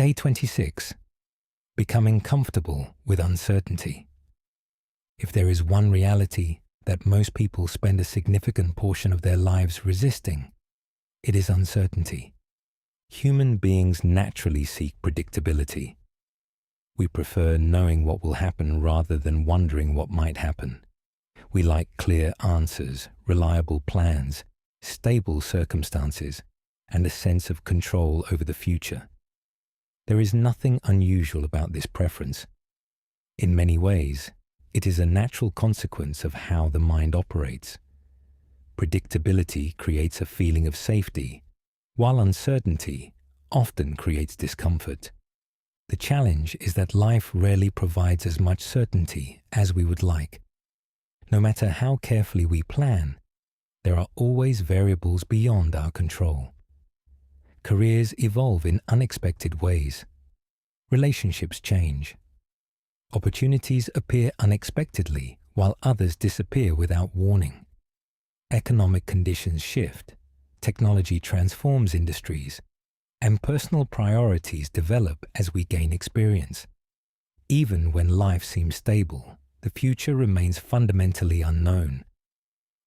Day 26. Becoming comfortable with uncertainty. If there is one reality that most people spend a significant portion of their lives resisting, it is uncertainty. Human beings naturally seek predictability. We prefer knowing what will happen rather than wondering what might happen. We like clear answers, reliable plans, stable circumstances, and a sense of control over the future. There is nothing unusual about this preference. In many ways, it is a natural consequence of how the mind operates. Predictability creates a feeling of safety, while uncertainty often creates discomfort. The challenge is that life rarely provides as much certainty as we would like. No matter how carefully we plan, there are always variables beyond our control. Careers evolve in unexpected ways. Relationships change. Opportunities appear unexpectedly, while others disappear without warning. Economic conditions shift, technology transforms industries, and personal priorities develop as we gain experience. Even when life seems stable, the future remains fundamentally unknown.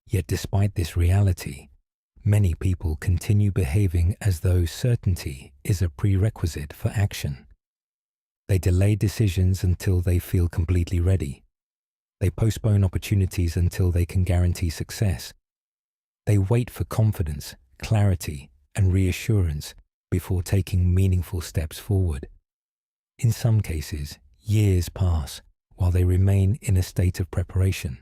Yet despite this reality, many people continue behaving as though certainty is a prerequisite for action. They delay decisions until they feel completely ready. They postpone opportunities until they can guarantee success. They wait for confidence, clarity, and reassurance before taking meaningful steps forward. In some cases, years pass while they remain in a state of preparation,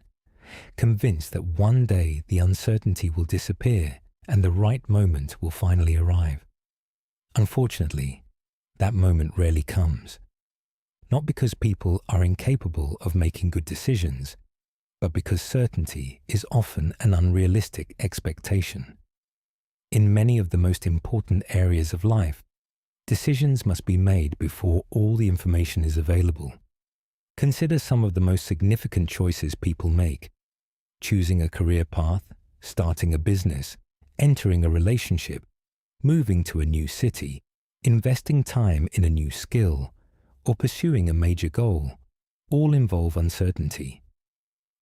convinced that one day the uncertainty will disappear and the right moment will finally arrive. Unfortunately, that moment rarely comes. Not because people are incapable of making good decisions, but because certainty is often an unrealistic expectation. In many of the most important areas of life, decisions must be made before all the information is available. Consider some of the most significant choices people make: choosing a career path, starting a business, entering a relationship, moving to a new city, investing time in a new skill, or pursuing a major goal. All involve uncertainty.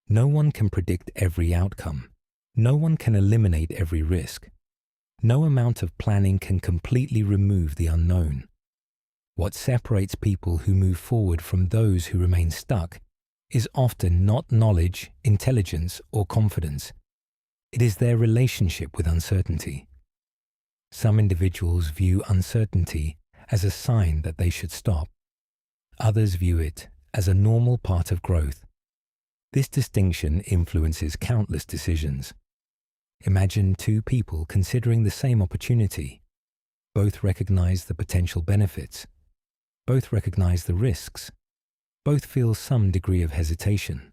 No one can predict every outcome. No one can eliminate every risk. No amount of planning can completely remove the unknown. What separates people who move forward from those who remain stuck is often not knowledge, intelligence, or confidence. It is their relationship with uncertainty. Some individuals view uncertainty as a sign that they should stop. Others view it as a normal part of growth. This distinction influences countless decisions. Imagine two people considering the same opportunity. Both recognize the potential benefits. Both recognize the risks. Both feel some degree of hesitation.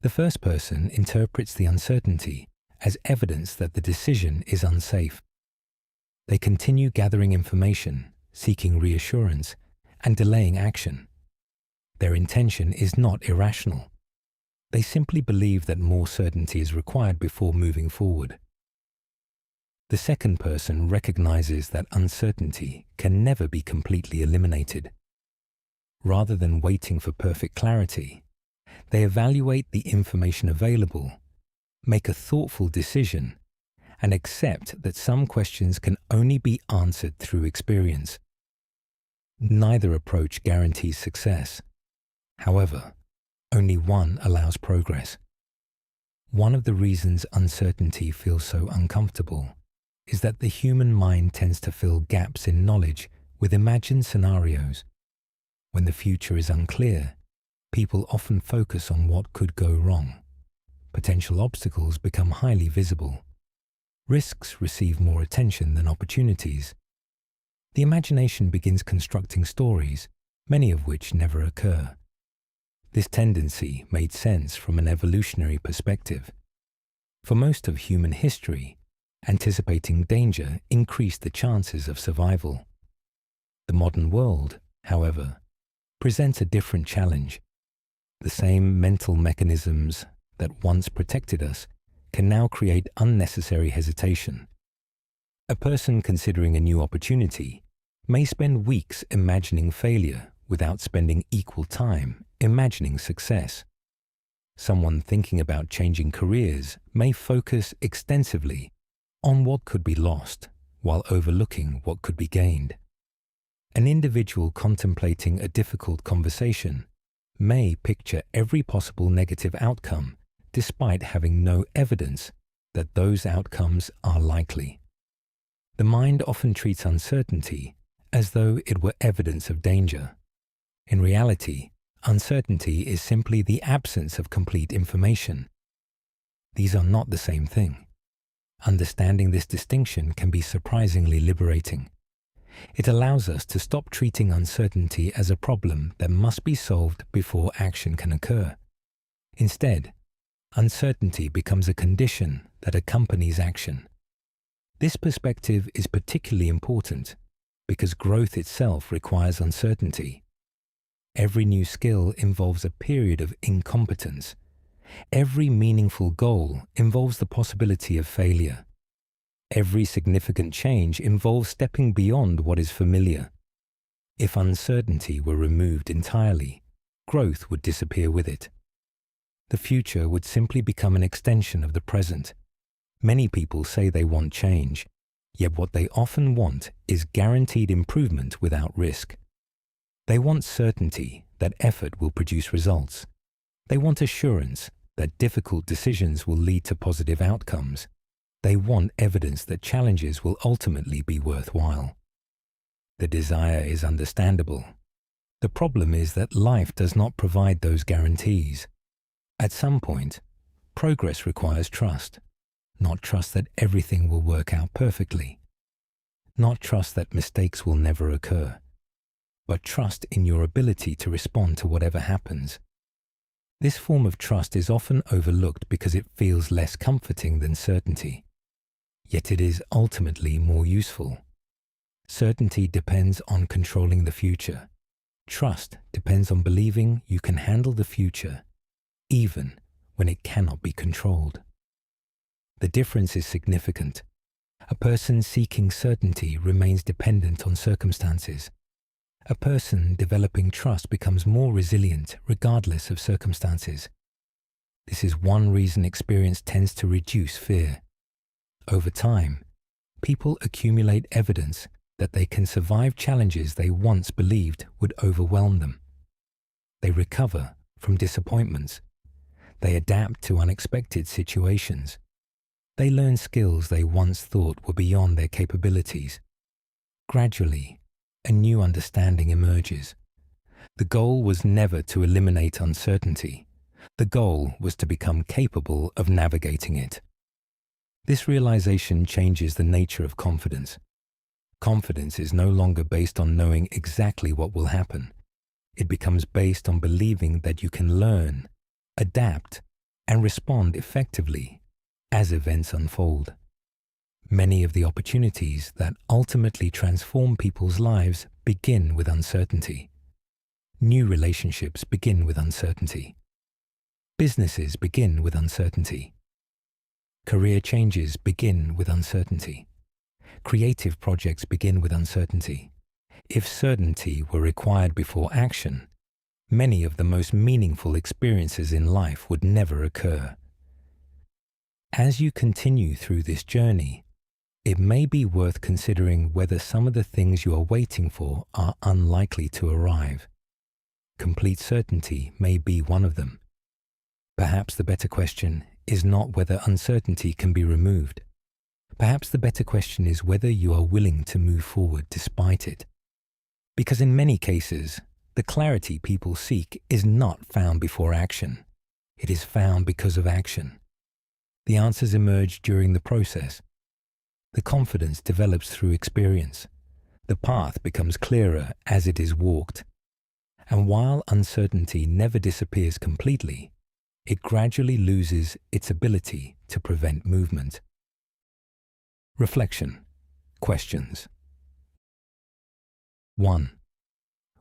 The first person interprets the uncertainty as evidence that the decision is unsafe. They continue gathering information, seeking reassurance, and delaying action. Their intention is not irrational. They simply believe that more certainty is required before moving forward. The second person recognizes that uncertainty can never be completely eliminated. Rather than waiting for perfect clarity, they evaluate the information available, make a thoughtful decision, and accept that some questions can only be answered through experience. Neither approach guarantees success. However, only one allows progress. One of the reasons uncertainty feels so uncomfortable is that the human mind tends to fill gaps in knowledge with imagined scenarios. When the future is unclear, people often focus on what could go wrong. Potential obstacles become highly visible. Risks receive more attention than opportunities. The imagination begins constructing stories, many of which never occur. This tendency made sense from an evolutionary perspective. For most of human history, anticipating danger increased the chances of survival. The modern world, however, presents a different challenge. The same mental mechanisms that once protected us can now create unnecessary hesitation. A person considering a new opportunity may spend weeks imagining failure without spending equal time imagining success. Someone thinking about changing careers may focus extensively on what could be lost while overlooking what could be gained. An individual contemplating a difficult conversation may picture every possible negative outcome despite having no evidence that those outcomes are likely. The mind often treats uncertainty as though it were evidence of danger. In reality, uncertainty is simply the absence of complete information. These are not the same thing. Understanding this distinction can be surprisingly liberating. It allows us to stop treating uncertainty as a problem that must be solved before action can occur. Instead, uncertainty becomes a condition that accompanies action. This perspective is particularly important because growth itself requires uncertainty. Every new skill involves a period of incompetence. Every meaningful goal involves the possibility of failure. Every significant change involves stepping beyond what is familiar. If uncertainty were removed entirely, growth would disappear with it. The future would simply become an extension of the present. Many people say they want change, yet what they often want is guaranteed improvement without risk. They want certainty that effort will produce results. They want assurance that difficult decisions will lead to positive outcomes. They want evidence that challenges will ultimately be worthwhile. The desire is understandable. The problem is that life does not provide those guarantees. At some point, progress requires trust. Not trust that everything will work out perfectly. Not trust that mistakes will never occur. But trust in your ability to respond to whatever happens. This form of trust is often overlooked because it feels less comforting than certainty. Yet it is ultimately more useful. Certainty depends on controlling the future. Trust depends on believing you can handle the future, even when it cannot be controlled. The difference is significant. A person seeking certainty remains dependent on circumstances. A person developing trust becomes more resilient regardless of circumstances. This is one reason experience tends to reduce fear. Over time, people accumulate evidence that they can survive challenges they once believed would overwhelm them. They recover from disappointments. They adapt to unexpected situations. They learn skills they once thought were beyond their capabilities. Gradually, a new understanding emerges. The goal was never to eliminate uncertainty. The goal was to become capable of navigating it. This realization changes the nature of confidence. Confidence is no longer based on knowing exactly what will happen. It becomes based on believing that you can learn, adapt, and respond effectively as events unfold. Many of the opportunities that ultimately transform people's lives begin with uncertainty. New relationships begin with uncertainty. Businesses begin with uncertainty. Career changes begin with uncertainty. Creative projects begin with uncertainty. If certainty were required before action, many of the most meaningful experiences in life would never occur. As you continue through this journey, it may be worth considering whether some of the things you are waiting for are unlikely to arrive. Complete certainty may be one of them. Perhaps the better question is not whether uncertainty can be removed. Perhaps the better question is whether you are willing to move forward despite it. Because in many cases, the clarity people seek is not found before action. It is found because of action. The answers emerge during the process. The confidence develops through experience. The path becomes clearer as it is walked. And while uncertainty never disappears completely, it gradually loses its ability to prevent movement. Reflection. Questions. 1.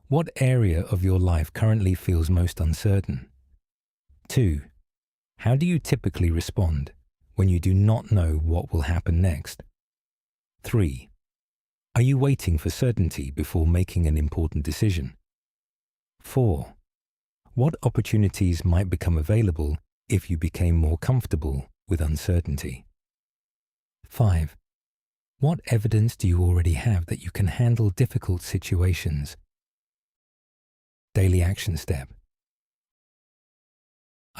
What area of your life currently feels most uncertain? 2. How do you typically respond when you do not know what will happen next? 3. Are you waiting for certainty before making an important decision? 4. What opportunities might become available if you became more comfortable with uncertainty? 5. What evidence do you already have that you can handle difficult situations? Daily action step.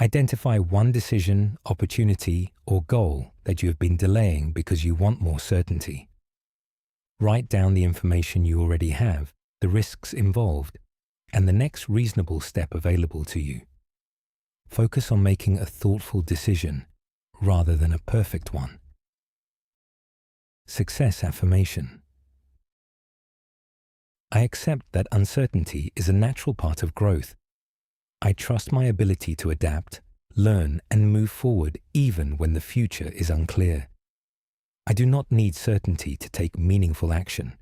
Identify one decision, opportunity, or goal that you have been delaying because you want more certainty. Write down the information you already have, the risks involved, and the next reasonable step available to you. Focus on making a thoughtful decision rather than a perfect one. Success affirmation. I accept that uncertainty is a natural part of growth. I trust my ability to adapt, learn, and move forward even when the future is unclear. I do not need certainty to take meaningful action.